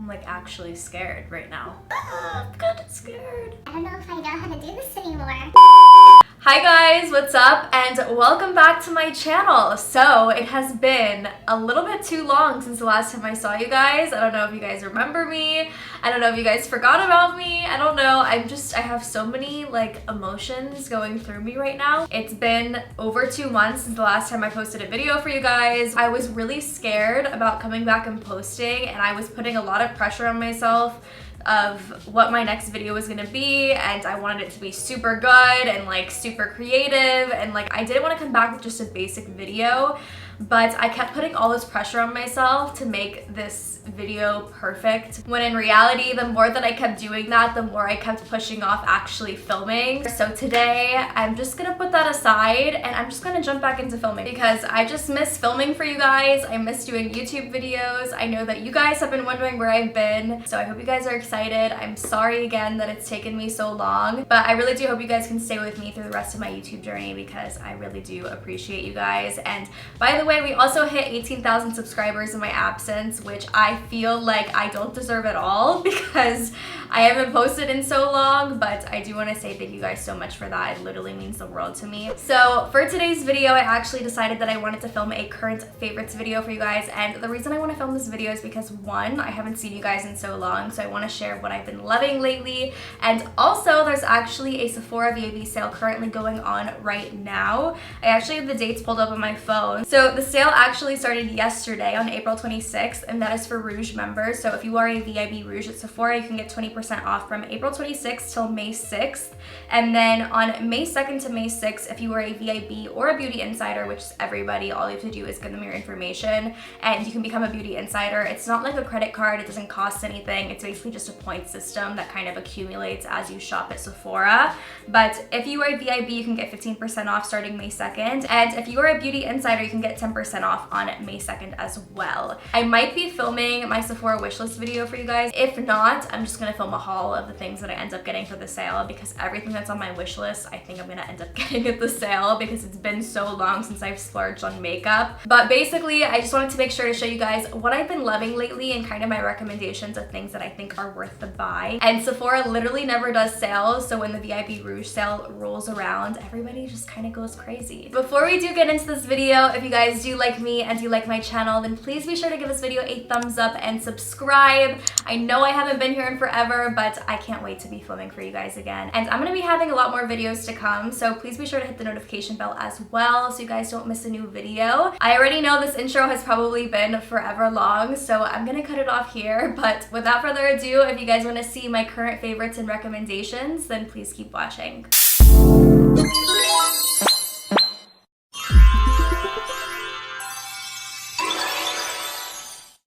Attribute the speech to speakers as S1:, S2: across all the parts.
S1: I'm like actually scared right now. I'm kind of scared.
S2: I don't know if I know how to do this anymore.
S1: Hi guys, what's up? And welcome back to my channel. So it has been a little bit too long since the last time I saw you guys. I don't know if you guys remember me. I don't know if you guys forgot about me. I don't know. I have so many like emotions going through me right now. It's been over 2 months since the last time I posted a video for you guys. I was really scared about coming back and posting, and I was putting a lot of pressure on myself of what my next video was gonna be, and I wanted it to be super good and like super creative, and like I didn't want to come back with just a basic video, but I kept putting all this pressure on myself to make this video perfect, when in reality the more that I kept doing that, the more I kept pushing off actually filming. So today I'm just gonna put that aside and I'm just gonna jump back into filming because I just miss filming for you guys. I miss doing YouTube videos. I know that you guys have been wondering where I've been, so I hope you guys are excited. I'm sorry again that it's taken me so long, but I really do hope you guys can stay with me through the rest of my YouTube journey because I really do appreciate you guys. And by the way, we also hit 18,000 subscribers in my absence, which I feel like I don't deserve at all because I haven't posted in so long, but I do want to say thank you guys so much for that. It literally means the world to me. So for today's video, I actually decided that I wanted to film a current favorites video for you guys, and the reason I want to film this video is because one, I haven't seen you guys in so long, so I want to share what I've been loving lately, and also there's actually a Sephora VIB sale currently going on right now. I actually have the dates pulled up on my phone. So the sale actually started yesterday on April 26th, and that is for Rouge members. So if you are a VIB Rouge at Sephora, you can get 20% off from April 26th till May 6th. And then on May 2nd to May 6th, if you are a VIB or a Beauty Insider, which is everybody, all you have to do is give them your information and you can become a Beauty Insider. It's not like a credit card, it doesn't cost anything. It's basically just a point system that kind of accumulates as you shop at Sephora. But if you are a VIB, you can get 15% off starting May 2nd. And if you are a Beauty Insider, you can get 10% off on May 2nd as well. I might be filming my Sephora wishlist video for you guys. If not, I'm just gonna film a haul of the things that I end up getting for the sale because everything that's on my wish list, I think I'm gonna end up getting at the sale because it's been so long since I've splurged on makeup. But basically, I just wanted to make sure to show you guys what I've been loving lately and kind of my recommendations of things that I think are worth the buy. And Sephora literally never does sales, so when the VIB Rouge sale rolls around, everybody just kind of goes crazy. Before we do get into this video, if you guys do like me and do like my channel, then please be sure to give this video a thumbs up and subscribe. I know I haven't been here in forever, but I can't wait to be filming for you guys again. And I'm gonna be having a lot more videos to come, so please be sure to hit the notification bell as well so you guys don't miss a new video. I already know this intro has probably been forever long, so I'm gonna cut it off here, but without further ado, if you guys wanna see my current favorites and recommendations, then please keep watching.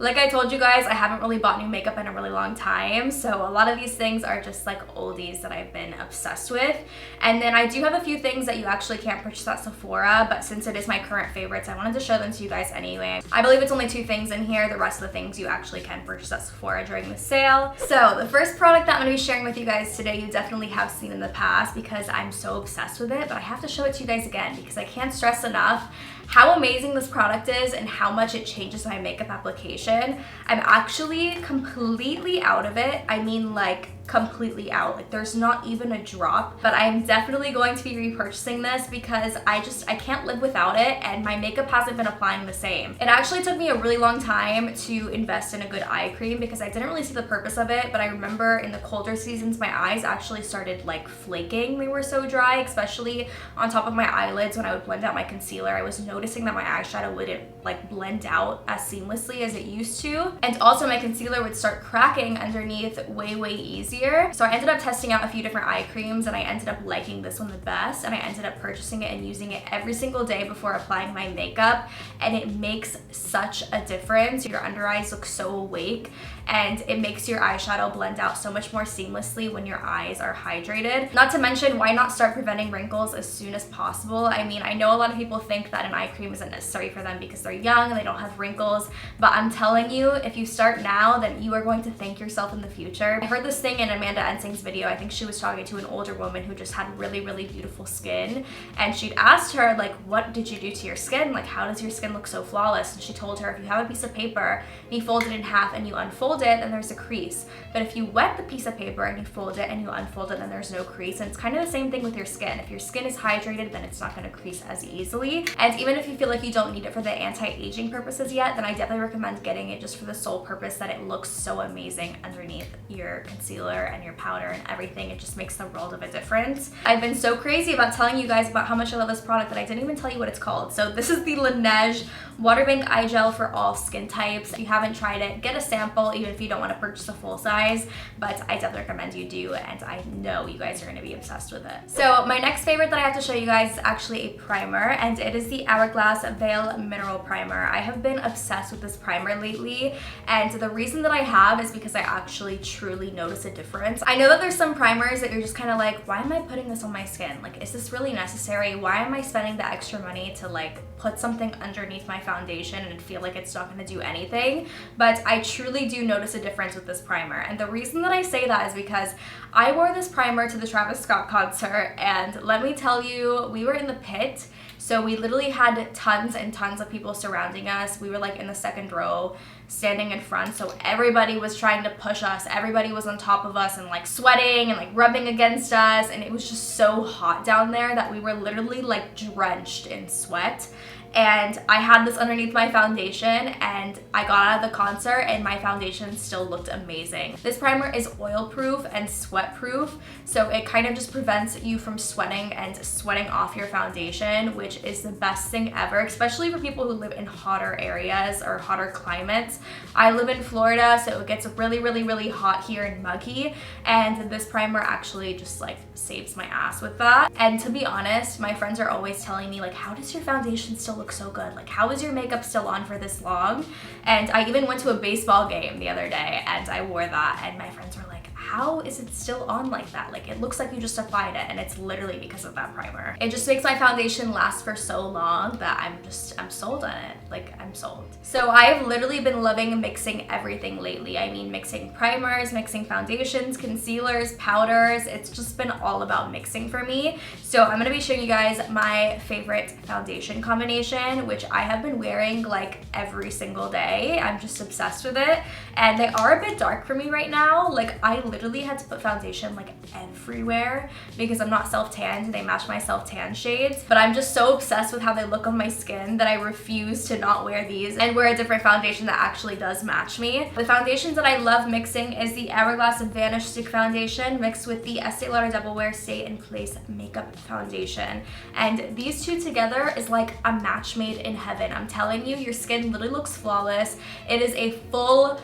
S1: Like I told you guys, I haven't really bought new makeup in a really long time, so a lot of these things are just like oldies that I've been obsessed with. And then I do have a few things that you actually can't purchase at Sephora, but since it is my current favorites, I wanted to show them to you guys anyway. I believe it's only 2 things in here. The rest of the things you actually can purchase at Sephora during the sale. So the first product that I'm gonna be sharing with you guys today, you definitely have seen in the past because I'm so obsessed with it, but I have to show it to you guys again because I can't stress enough how amazing this product is and how much it changes my makeup application. I'm actually completely out of it. I mean, like, completely out. Like, there's not even a drop, but I'm definitely going to be repurchasing this because I can't live without it, and my makeup hasn't been applying the same. It actually took me a really long time to invest in a good eye cream because I didn't really see the purpose of it, but I remember in the colder seasons, my eyes actually started like flaking. They were so dry, especially on top of my eyelids when I would blend out my concealer. I was noticing that my eyeshadow wouldn't like blend out as seamlessly as it used to, and also my concealer would start cracking underneath way easier. So I ended up testing out a few different eye creams and I ended up liking this one the best, and I ended up purchasing it and using it every single day before applying my makeup, and it makes such a difference. Your under eyes look so awake, and it makes your eyeshadow blend out so much more seamlessly when your eyes are hydrated. Not to mention, why not start preventing wrinkles as soon as possible? I mean, I know a lot of people think that an eye cream isn't necessary for them because they're young and they don't have wrinkles, but I'm telling you, if you start now, then you are going to thank yourself in the future. I heard this thing in Amanda Ensing's video. I think she was talking to an older woman who just had really beautiful skin, and she'd asked her, like, what did you do to your skin? Like, how does your skin look so flawless? And she told her, if you have a piece of paper and you fold it in half and you unfold fold it, then there's a crease. But if you wet the piece of paper and you fold it and you unfold it, then there's no crease. And it's kind of the same thing with your skin. If your skin is hydrated, then it's not going to crease as easily. And even if you feel like you don't need it for the anti-aging purposes yet, then I definitely recommend getting it just for the sole purpose that it looks so amazing underneath your concealer and your powder and everything. It just makes the world of a difference. I've been so crazy about telling you guys about how much I love this product that I didn't even tell you what it's called. So this is the LANEIGE Water Bank Eye Gel for all skin types. If you haven't tried it, get a sample even if you don't want to purchase a full size, but I definitely recommend you do, and I know you guys are going to be obsessed with it. So my next favorite that I have to show you guys is actually a primer, and it is the Hourglass Veil Mineral Primer. I have been obsessed with this primer lately, and the reason that I have is because I actually truly notice a difference. I know that there's some primers that you're just kind of like, why am I putting this on my skin? Like, is this really necessary? Why am I spending the extra money to like put something underneath my foundation and feel like it's not going to do anything? But I truly do notice a difference with this primer, and the reason that I say that is because I wore this primer to the Travis Scott concert, and let me tell you, we were in the pit, so we literally had tons and tons of people surrounding us. We were like in the second row, standing in front, so everybody was trying to push us. Everybody was on top of us and like sweating and like rubbing against us, and it was just so hot down there that we were literally like drenched in sweat. And I had this underneath my foundation, and I got out of the concert and my foundation still looked amazing. This primer is oil proof and sweat proof, so it kind of just prevents you from sweating and sweating off your foundation, which is the best thing ever, especially for people who live in hotter areas or hotter climates. I live in Florida, so it gets really hot here and muggy, and this primer actually just like saves my ass with that. And to be honest, my friends are always telling me like, how does your foundation still look so good? Like, how is your makeup still on for this long? And I even went to a baseball game the other day and I wore that, and my friends were like, how is it still on like that? Like, it looks like you just applied it, and it's literally because of that primer. It just makes my foundation last for so long that I'm sold on it. Like, I'm sold. So I've literally been loving mixing everything lately. I mean, mixing primers, mixing foundations, concealers, powders. It's just been all about mixing for me. So I'm gonna be showing you guys my favorite foundation combination, which I have been wearing like every single day. I'm just obsessed with it. And they are a bit dark for me right now. Like, I literally had to put foundation like everywhere because I'm not self-tanned. They match my self-tan shades, but I'm just so obsessed with how they look on my skin that I refuse to not wear these and wear a different foundation that actually does match me. The foundations that I love mixing is the Hourglass Vanish Stick Foundation mixed with the Estee Lauder Double Wear Stay in Place Makeup Foundation. And these two together is like a match made in heaven. I'm telling you, your skin literally looks flawless. It is a full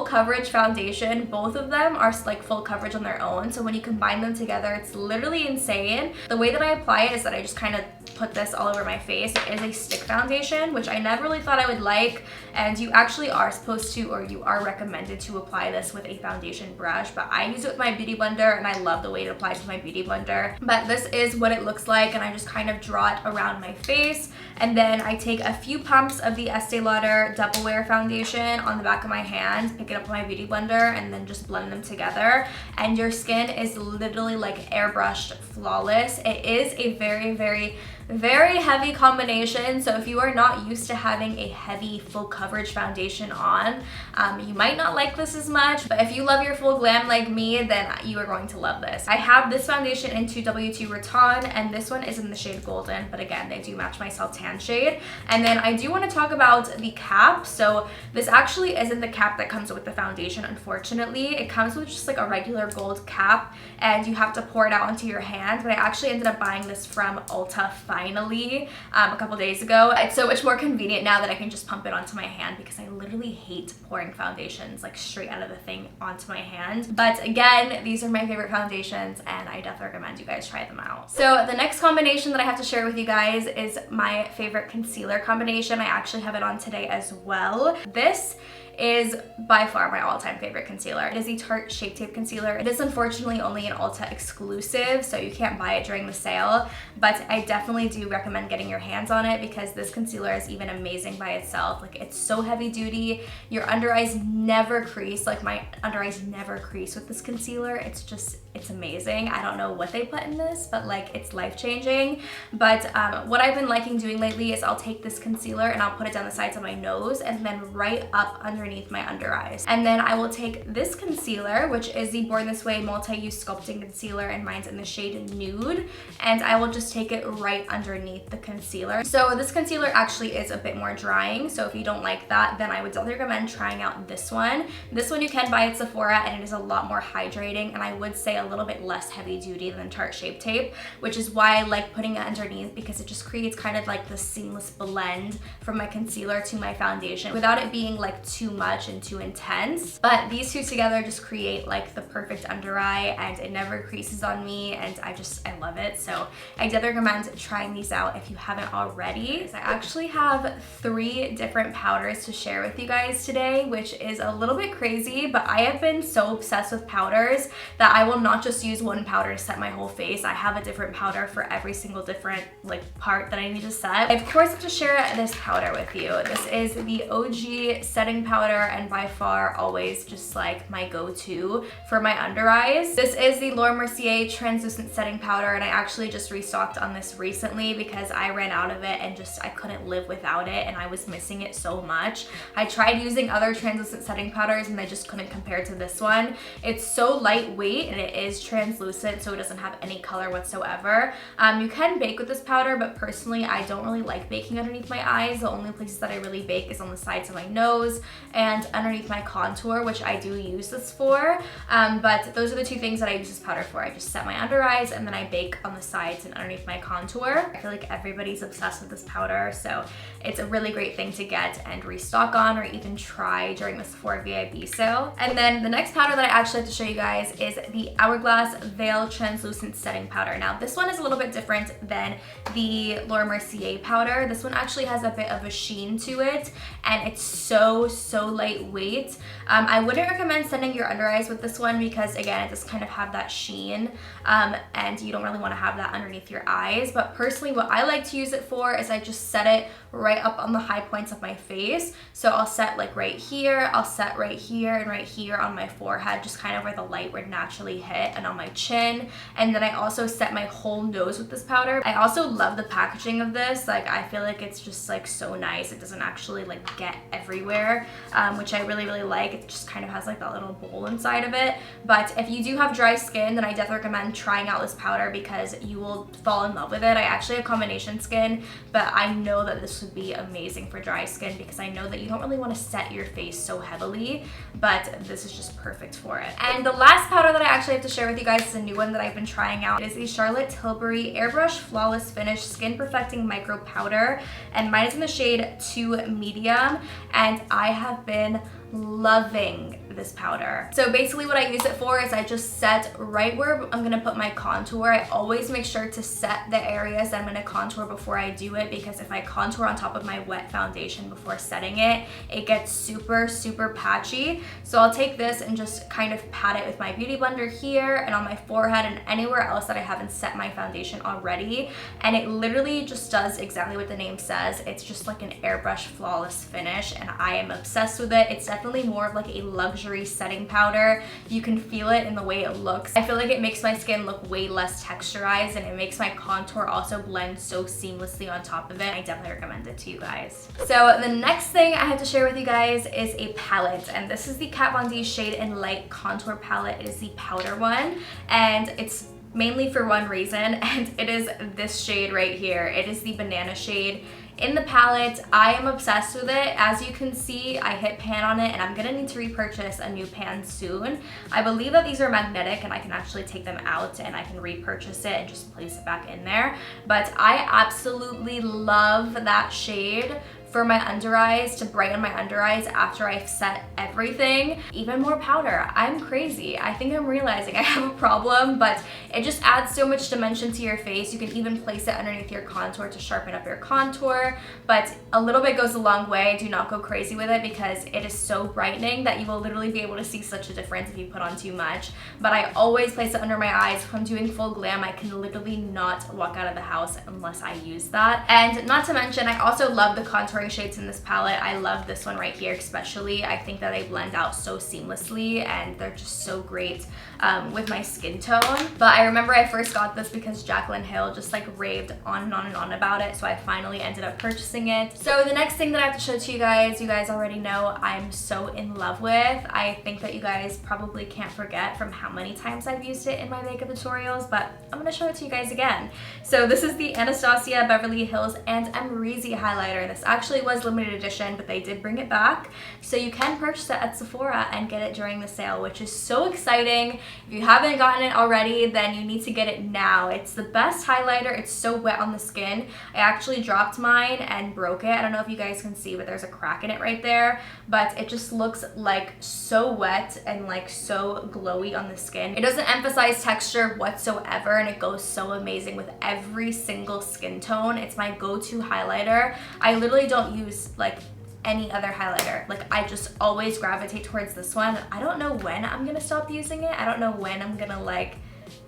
S1: coverage foundation. Both of them are like full coverage on their own, so when you combine them together, it's literally insane. The way that I apply it is that I just kind of put this all over my face. It is a stick foundation, which I never really thought I would like, and you actually are supposed to, or you are recommended to apply this with a foundation brush, but I use it with my beauty blender and I love the way it applies with my beauty blender. But this is what it looks like, and I just kind of draw it around my face, and then I take a few pumps of the Estee Lauder Double Wear Foundation on the back of my hand, pick it up with my beauty blender, and then just blend them together, and your skin is literally like airbrushed flawless. It is a very heavy combination, so if you are not used to having a heavy full coverage foundation on, you might not like this as much, but if you love your full glam like me, then you are going to love this. I have this foundation in 2W2 Rattan, and this one is in the shade Golden, but again, they do match my self-tan shade. And then I do want to talk about the cap. So this actually isn't the cap that comes with the foundation, unfortunately. It comes with just like a regular gold cap, and you have to pour it out onto your hand, but I actually ended up buying this from Ulta finally a couple days ago. It's so much more convenient now that I can just pump it onto my hand, because I literally hate pouring foundations like straight out of the thing onto my hand. But again, these are my favorite foundations, and I definitely recommend you guys try them out. So the next combination that I have to share with you guys is my favorite concealer combination. I actually have it on today as well. This is by far my all-time favorite concealer. It is the Tarte Shape Tape Concealer. It is unfortunately only an Ulta exclusive, so you can't buy it during the sale, but I definitely do recommend getting your hands on it because this concealer is even amazing by itself. Like, it's so heavy duty. Your under eyes never crease. Like, my under eyes never crease with this concealer. It's it's amazing. I don't know what they put in this, but like it's life-changing. But what I've been liking doing lately is I'll take this concealer and I'll put it down the sides of my nose and then right up underneath my under eyes. And then I will take this concealer, which is the Born This Way Multi-Use Sculpting Concealer, and mine's in the shade Nude, and I will just take it right underneath the concealer. So this concealer actually is a bit more drying, so if you don't like that, then I would definitely recommend trying out this one. This one you can buy at Sephora, and it is a lot more hydrating, and I would say a little bit less heavy duty than Tarte Shape Tape, which is why I like putting it underneath, because it just creates kind of like the seamless blend from my concealer to my foundation without it being like too much and too intense. But these two together just create like the perfect under eye, and it never creases on me, and I love it. So I definitely recommend trying these out if you haven't already. I actually have 3 different powders to share with you guys today, which is a little bit crazy, but I have been so obsessed with powders that I will not just use one powder to set my whole face. I have a different powder for every single different like part that I need to set. I of course have to share this powder with you. This is the OG setting powder, and by far always just like my go-to for my under eyes. This is the Mercier translucent setting powder, and I actually just restocked on this recently because I ran out of it and just I couldn't live without it, and I was missing it so much. I tried using other translucent setting powders and I just couldn't compare to this one. It's so lightweight and it is translucent, so it doesn't have any color whatsoever. You can bake with this powder, but personally I don't really like baking underneath my eyes. The only places that I really bake is on the sides of my nose and underneath my contour, which I do use this for. But those are the 2 things that I use this powder for. I just set my under eyes and then I bake on the sides and underneath my contour. I feel like everybody's obsessed with this powder, so it's a really great thing to get and restock on, or even try during the Sephora VIB sale. And then the next powder that I actually have to show you guys is the Hourglass Veil Translucent Setting Powder. Now this one is a little bit different than the Laura Mercier powder. This one actually has a bit of a sheen to it, and it's so lightweight. I wouldn't recommend setting your under eyes with this one because again, it does kind of have that sheen, and you don't really want to have that underneath your eyes. But personally, what I like to use it for is I just set it right up on the high points of my face. So I'll set like right here, I'll set right here, and right here on my forehead, just kind of where the light would naturally hit, and on my chin. And then I also set my whole nose with this powder. I also love the packaging of this. Like I feel like it's just like so nice. It doesn't actually like get everywhere, which I really like. It just kind of has like that little bowl inside of it. But if you do have dry skin, then I definitely recommend trying out this powder because you will fall in love with it. I actually have combination skin, but I know that this would be amazing for dry skin because I know that you don't really want to set your face so heavily, but this is just perfect for it. And the last powder that I actually have to share with you guys is a new one that I've been trying out. It is the Charlotte Tilbury Airbrush Flawless Finish Skin Perfecting Micro Powder, and mine is in the shade 2 Medium, and I have been loving this powder. So basically what I use it for is I just set right where I'm gonna put my contour. I always make sure to set the areas that I'm gonna contour before I do it, because if I contour on top of my wet foundation before setting it, it gets super patchy. So I'll take this and just kind of pat it with my beauty blender here and on my forehead and anywhere else that I haven't set my foundation already. And it literally just does exactly what the name says. It's just like an airbrush flawless finish, and I am obsessed with it. It's definitely more of like a luxury setting powder. You can feel it in the way it looks. I feel like it makes my skin look way less texturized, and it makes my contour also blend so seamlessly on top of it. I definitely recommend it to you guys. So the next thing I have to share with you guys is a palette, and this is the Kat Von D Shade and Light Contour Palette. It is the powder one, and it's mainly for one reason, and it is this shade right here. It is the banana shade in the palette. I am obsessed with it. As you can see, I hit pan on it, and I'm gonna need to repurchase a new pan soon. I believe that these are magnetic and I can actually take them out and I can repurchase it and just place it back in there. But I absolutely love that shade for my under eyes, to brighten my under eyes after I've set everything. Even more powder. I'm crazy. I think I'm realizing I have a problem, but it just adds so much dimension to your face. You can even place it underneath your contour to sharpen up your contour, but a little bit goes a long way. Do not go crazy with it because it is so brightening that you will literally be able to see such a difference if you put on too much. But I always place it under my eyes. If I'm doing full glam, I can literally not walk out of the house unless I use that. And not to mention, I also love the contour contouring shades in this palette. I love this one right here especially. I think that they blend out so seamlessly and they're just so great with my skin tone. But I remember I first got this because Jaclyn Hill just like raved on and on and on about it, so I finally ended up purchasing it. So the next thing that I have to show to you guys already know I'm so in love with. I think that you guys probably can't forget from how many times I've used it in my makeup tutorials, but I'm gonna show it to you guys again. So this is the Anastasia Beverly Hills and Amrezy highlighter. This actually was limited edition, but they did bring it back. So you can purchase it at Sephora and get it during the sale, which is so exciting. If you haven't gotten it already, then you need to get it now. It's the best highlighter. It's so wet on the skin. I actually dropped mine and broke it. I don't know if you guys can see, but there's a crack in it right there. But it just looks like so wet and like so glowy on the skin. It doesn't emphasize texture whatsoever, and it goes so amazing with every single skin tone. It's my go-to highlighter. I literally don't use like any other highlighter. Like I just always gravitate towards this one. I don't know when I'm gonna stop using it. I don't know when I'm gonna like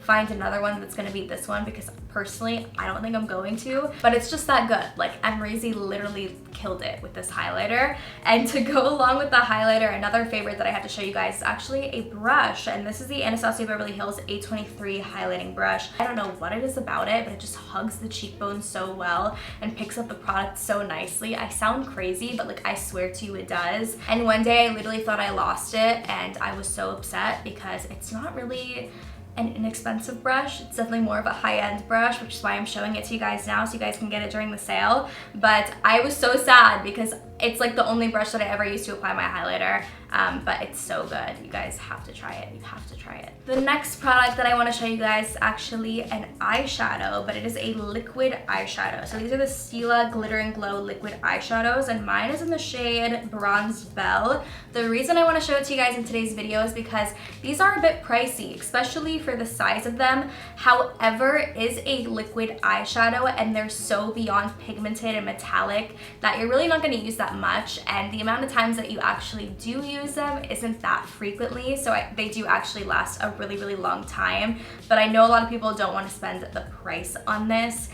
S1: find another one that's gonna beat this one, because personally I don't think I'm going to, but it's just that good. Like Amrezy literally killed it with this highlighter. And to go along with the highlighter, another favorite that I have to show you guys is actually a brush, and this is the Anastasia Beverly Hills A23 highlighting brush. I don't know what it is about it, but it just hugs the cheekbones so well and picks up the product so nicely. I sound crazy, but like I swear to you it does. And one day I literally thought I lost it, and I was so upset because it's not really an inexpensive brush. It's definitely more of a high-end brush, which is why I'm showing it to you guys now so you guys can get it during the sale. But I was so sad because it's like the only brush that I ever use to apply my highlighter. But it's so good. You guys have to try it. You have to try it. The next product that I want to show you guys is actually an eyeshadow, but it is a liquid eyeshadow. So these are the Stila Glitter and Glow liquid eyeshadows, and mine is in the shade Bronze Belle. The reason I want to show it to you guys in today's video is because these are a bit pricey, especially for the size of them. However, it is a liquid eyeshadow, and they're so beyond pigmented and metallic that you're really not going to use that much, and the amount of times that you actually do use them isn't that frequently, so they do actually last a really long time. But I know a lot of people don't want to spend the price on this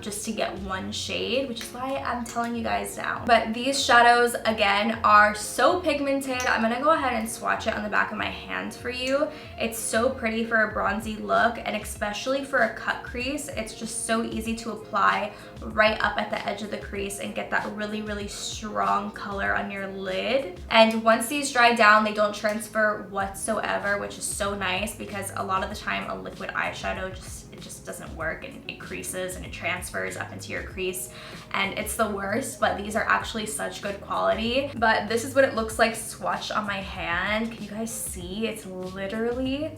S1: just to get one shade, which is why I'm telling you guys now. But these shadows again are so pigmented. I'm gonna go ahead and swatch it on the back of my hand for you. It's so pretty for a bronzy look, and especially for a cut crease. It's just so easy to apply right up at the edge of the crease and get that really strong color on your lid. And once these dry down, they don't transfer whatsoever, which is so nice, because a lot of the time a liquid eyeshadow just doesn't work, and it creases and it transfers up into your crease, and it's the worst. But these are actually such good quality. But this is what it looks like swatched on my hand. Can you guys see? It's literally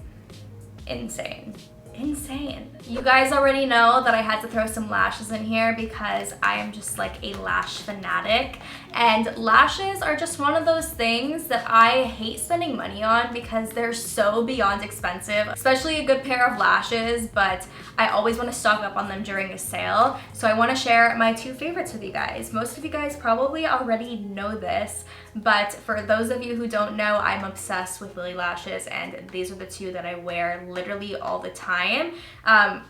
S1: insane. Insane. You guys already know that I had to throw some lashes in here because I am just like a lash fanatic, and lashes are just one of those things that I hate spending money on because they're so beyond expensive, especially a good pair of lashes, but I always want to stock up on them during a sale. So I want to share my two favorites with you guys. Most of you guys probably already know this, but for those of you who don't know, I'm obsessed with Lily lashes, and these are the two that I wear literally all the time.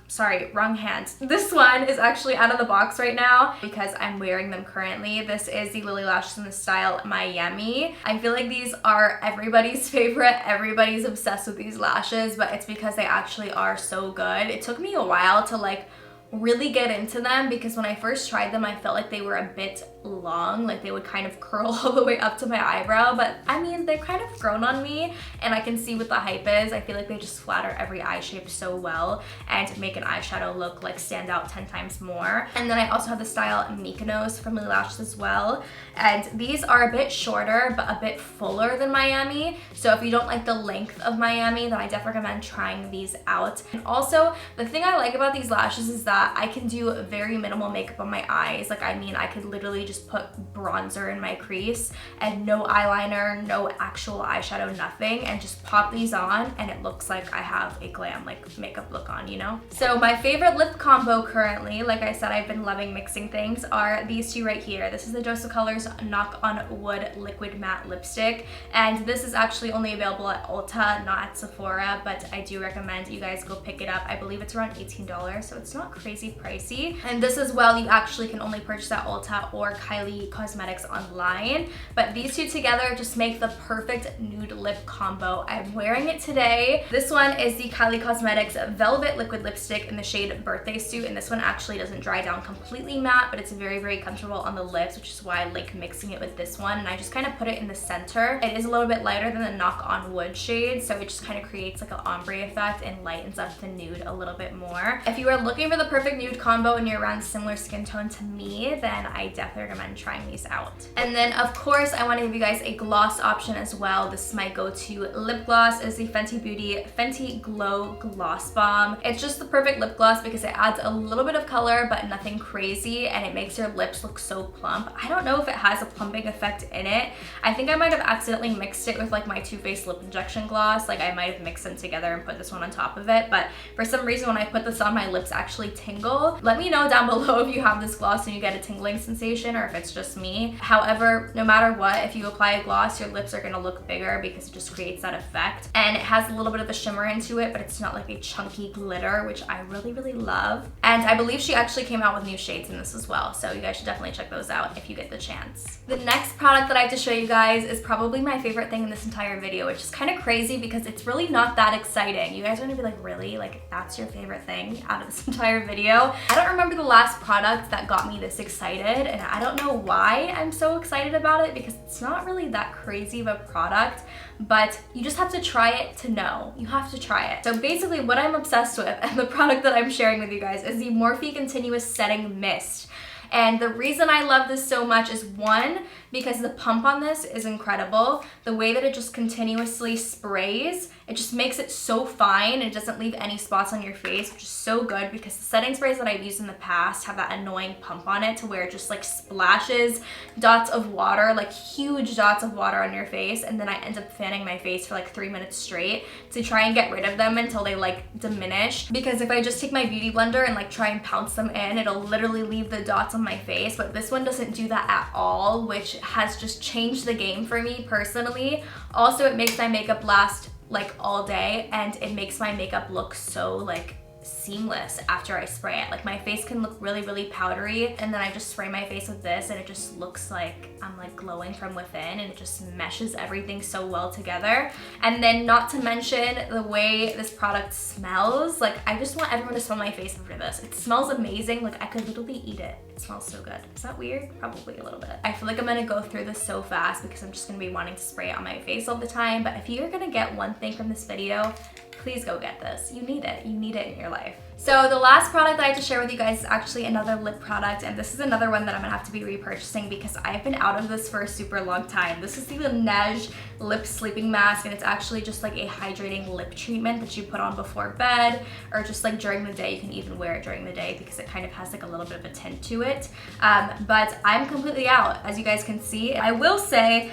S1: Sorry, wrong hand. This one is actually out of the box right now because I'm wearing them currently. This is the Lily lashes in the style Miami. I feel like these are everybody's favorite. Everybody's obsessed with these lashes, but it's because they actually are so good. It took me a while to like really get into them because when I first tried them, I felt like they were a bit long, like they would kind of curl all the way up to my eyebrow, but I mean, they've kind of grown on me, and I can see what the hype is. I feel like they just flatter every eye shape so well and make an eyeshadow look like stand out 10 times more. And then I also have the style Mykonos from Lily Lashes as well, and these are a bit shorter but a bit fuller than Miami, so if you don't like the length of Miami, then I definitely recommend trying these out. And also, the thing I like about these lashes is that I can do very minimal makeup on my eyes. Like, I mean, I could literally just put bronzer in my crease and no eyeliner, no actual eyeshadow, nothing, and just pop these on and it looks like I have a glam like makeup look on, you know? So my favorite lip combo currently, like I said, I've been loving mixing things, are these two right here. This is the Dose of Colors Knock on Wood Liquid Matte Lipstick, and this is actually only available at Ulta, not at Sephora, but I do recommend you guys go pick it up. I believe it's around $18, so it's not crazy pricey. And this as well, you actually can only purchase at Ulta or Kylie Cosmetics online, but these two together just make the perfect nude lip combo. I'm wearing it today. This one is the Kylie Cosmetics Velvet Liquid Lipstick in the shade Birthday Suit, and this one actually doesn't dry down completely matte, but it's very, very comfortable on the lips, which is why I like mixing it with this one. And I just kind of put it in the center. It is a little bit lighter than the Knock on Wood shade, so it just kind of creates like an ombre effect and lightens up the nude a little bit more. If you are looking for the perfect nude combo and you're around similar skin tone to me, then I definitely recommend trying these out. And then of course I want to give you guys a gloss option as well. This is my go-to lip gloss. Is the Fenty Beauty Fenty Glow Gloss Bomb. It's just the perfect lip gloss because it adds a little bit of color but nothing crazy, and it makes your lips look so plump. I don't know if it has a plumping effect in it. I think I might have accidentally mixed it with like my Too Faced lip injection gloss. Like I might have mixed them together and put this one on top of it, but for some reason when I put this on, my lips actually tingle. Let me know down below if you have this gloss and you get a tingling sensation or if it's just me. However, no matter what, if you apply a gloss, your lips are gonna look bigger because it just creates that effect. And it has a little bit of a shimmer into it, but it's not like a chunky glitter, which I really, really love. And I believe she actually came out with new shades in this as well, so you guys should definitely check those out if you get the chance. The next product that I have to show you guys is probably my favorite thing in this entire video, which is kind of crazy because it's really not that exciting. You guys are gonna be like, really? Like that's your favorite thing out of this entire video? I don't remember the last product that got me this excited, and I don't know why I'm so excited about it because it's not really that crazy of a product, but you just have to try it to know. You have to try it. So basically what I'm obsessed with and the product that I'm sharing with you guys is the Morphe Continuous Setting Mist. And the reason I love this so much is one, because the pump on this is incredible. The way that it just continuously sprays, it just makes it so fine. It doesn't leave any spots on your face, which is so good because the setting sprays that I've used in the past have that annoying pump on it to where it just like splashes dots of water, like huge dots of water on your face, and then I end up fanning my face for like 3 minutes straight to try and get rid of them until they like diminish. Because if I just take my beauty blender and like try and pounce them in, it'll literally leave the dots on my face, but this one doesn't do that at all, which has just changed the game for me personally. Also, it makes my makeup last like all day, and it makes my makeup look so like seamless after I spray it. Like my face can look really, really powdery, and then I just spray my face with this and it just looks like I'm like glowing from within, and it just meshes everything so well together. And then not to mention the way this product smells. Like I just want everyone to smell my face after this. It smells amazing. Like I could literally eat it. It smells so good. Is that weird? Probably a little bit. I feel like I'm gonna go through this so fast because I'm just gonna be wanting to spray it on my face all the time. But if you're gonna get one thing from this video, please go get this. You need it. You need it in your life. So the last product that I have to share with you guys is actually another lip product, and this is another one that I'm gonna have to be repurchasing because I've been out of this for a super long time. This is the LANEIGE Lip Sleeping Mask, and it's actually just like a hydrating lip treatment that you put on before bed or just like during the day. You can even wear it during the day because it kind of has like a little bit of a tint to it. But I'm completely out, as you guys can see. I will say,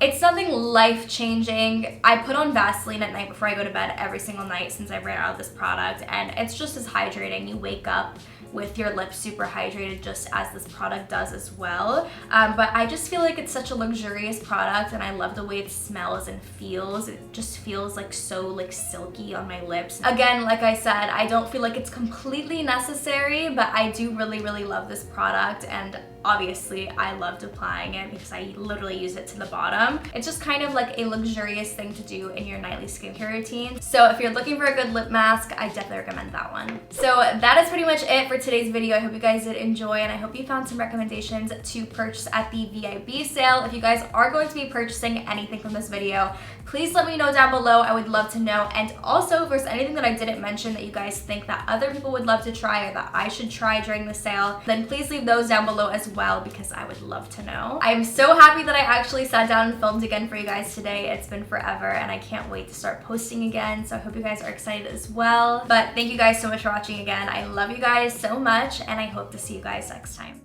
S1: it's something life-changing. I put on Vaseline at night before I go to bed every single night since I ran out of this product, and it's just as hydrating. You wake up with your lips super hydrated, just as this product does as well. But I just feel like it's such a luxurious product, and I love the way it smells and feels. It just feels like so like silky on my lips. Again, like I said, I don't feel like it's completely necessary, but I do really, really love this product, and obviously I loved applying it because I literally use it to the bottom. It's just kind of like a luxurious thing to do in your nightly skincare routine. So if you're looking for a good lip mask, I definitely recommend that one. So that is pretty much it for today's video. I hope you guys did enjoy, and I hope you found some recommendations to purchase at the VIB sale. If you guys are going to be purchasing anything from this video, please let me know down below. I would love to know. And also, if there's anything that I didn't mention that you guys think that other people would love to try or that I should try during the sale, then please leave those down below as well because I would love to know. I'm so happy that I actually sat down and filmed again for you guys today. It's been forever, and I can't wait to start posting again, so I hope you guys are excited as well. But thank you guys so much for watching again. I love you guys so much, and I hope to see you guys next time.